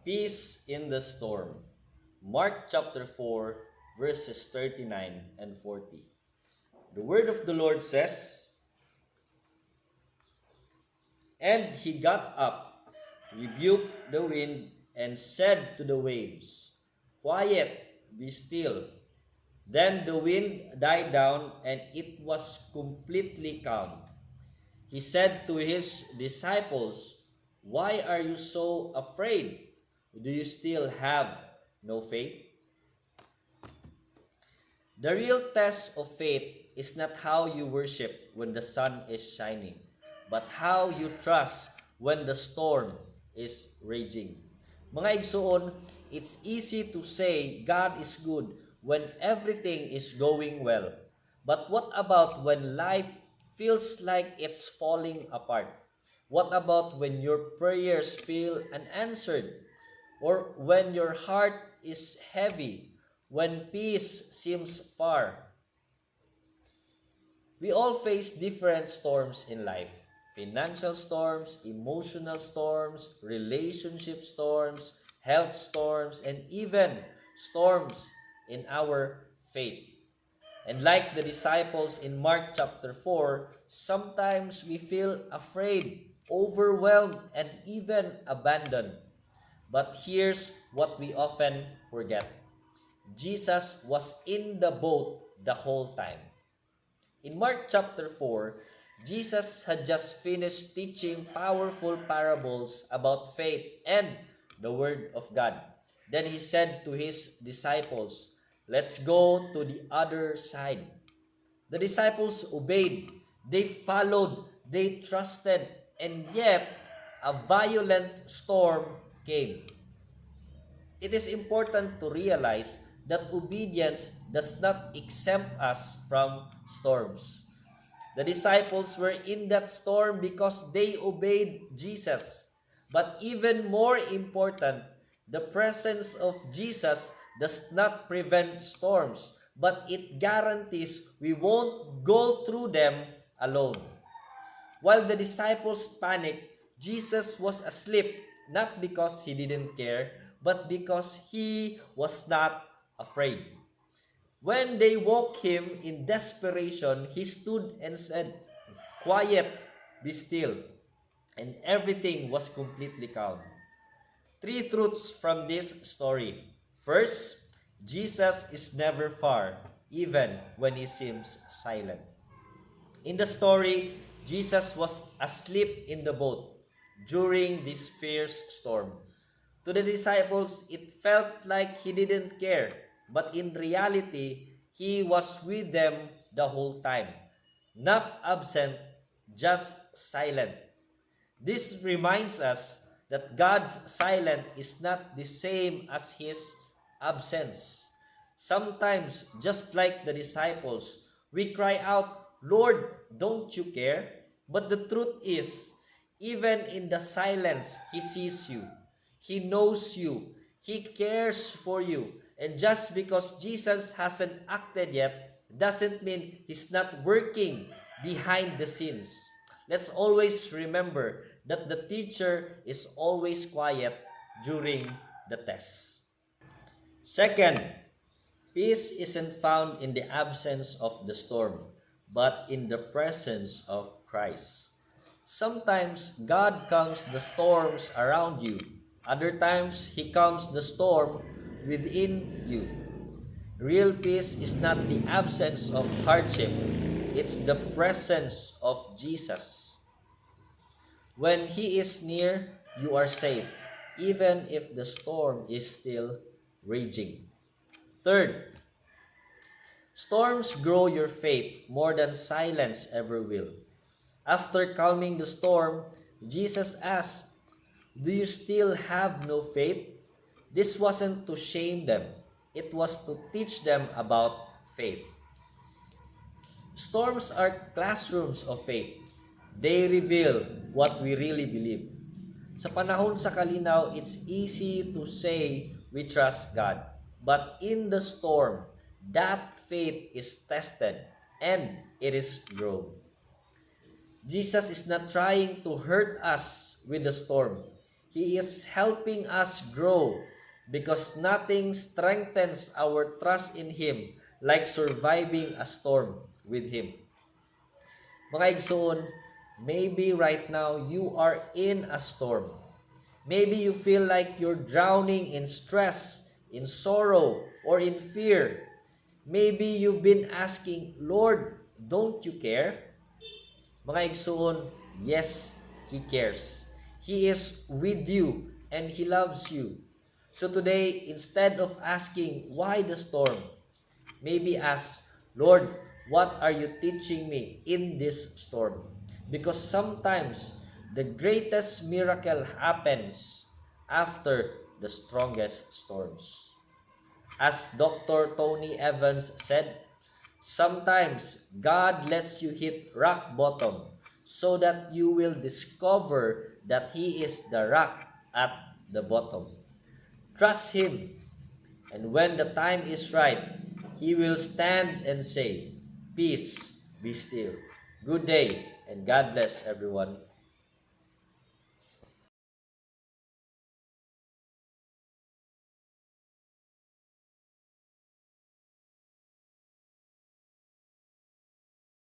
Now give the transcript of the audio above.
Peace in the storm. Mark chapter 4, verses 39 and 40. The word of the Lord says, "And he got up, rebuked the wind, and said to the waves, 'Quiet, be still.' Then the wind died down, and it was completely calm. He said to his disciples, 'Why are you so afraid? Do you still have no faith?'" The real test of faith is not how you worship when the sun is shining, but how you trust when the storm is raging. Mga igsoon, it's easy to say God is good when everything is going well. But what about when life feels like it's falling apart? What about when your prayers feel unanswered? Or when your heart is heavy, when peace seems far? We all face different storms in life: financial storms, emotional storms, relationship storms, health storms, and even storms in our faith. And like the disciples in Mark chapter 4, sometimes we feel afraid, overwhelmed, and even abandoned. But here's what we often forget: Jesus was in the boat the whole time. In Mark chapter 4, Jesus had just finished teaching powerful parables about faith and the Word of God. Then he said to his disciples, "Let's go to the other side." The disciples obeyed, they followed, they trusted, and yet a violent storm came. It is important to realize that obedience does not exempt us from storms. The disciples were in that storm because they obeyed Jesus. But even more important, the presence of Jesus does not prevent storms, but it guarantees we won't go through them alone. While the disciples panicked, Jesus was asleep, not because he didn't care, but because he was not afraid. When they woke him in desperation, he stood and said, "Quiet, be still." And everything was completely calm. Three truths from this story. First, Jesus is never far, even when he seems silent. In the story, Jesus was asleep in the boat during this fierce storm. To the disciples, it felt like he didn't care, but in reality, he was with them the whole time. Not absent, just silent. This reminds us that God's silence is not the same as his absence. Sometimes, just like the disciples, we cry out, "Lord, don't you care?" But the truth is, even in the silence, he sees you. He knows you. He cares for you. And just because Jesus hasn't acted yet doesn't mean he's not working behind the scenes. Let's always remember that the teacher is always quiet during the test. Second, peace isn't found in the absence of the storm, but in the presence of Christ. Sometimes God calms the storms around you. Other times, He calms the storm within you. Real peace is not the absence of hardship, it's the presence of Jesus. When He is near, you are safe, even if the storm is still raging. Third, storms grow your faith more than silence ever will. After calming the storm, Jesus asked, "Do you still have no faith?" This wasn't to shame them, it was to teach them about faith. Storms are classrooms of faith. They reveal what we really believe. Sa panahon sa kalinaw, it's easy to say we trust God. But in the storm, that faith is tested and it is grown. Jesus is not trying to hurt us with the storm. He is helping us grow because nothing strengthens our trust in Him like surviving a storm with Him. Mga igsoon, maybe right now you are in a storm. Maybe you feel like you're drowning in stress, in sorrow, or in fear. Maybe you've been asking, Lord, don't you care? Mga igsoon, yes, He cares. He is with you and He loves you. So today, instead of asking, why the storm? Maybe ask, Lord, what are you teaching me in this storm? Because sometimes the greatest miracle happens after the strongest storms. As Dr. Tony Evans said, sometimes God lets you hit rock bottom so that you will discover that He is the rock at the bottom. Trust Him, and when the time is right, He will stand and say, Peace, be still. Good day, and God bless everyone.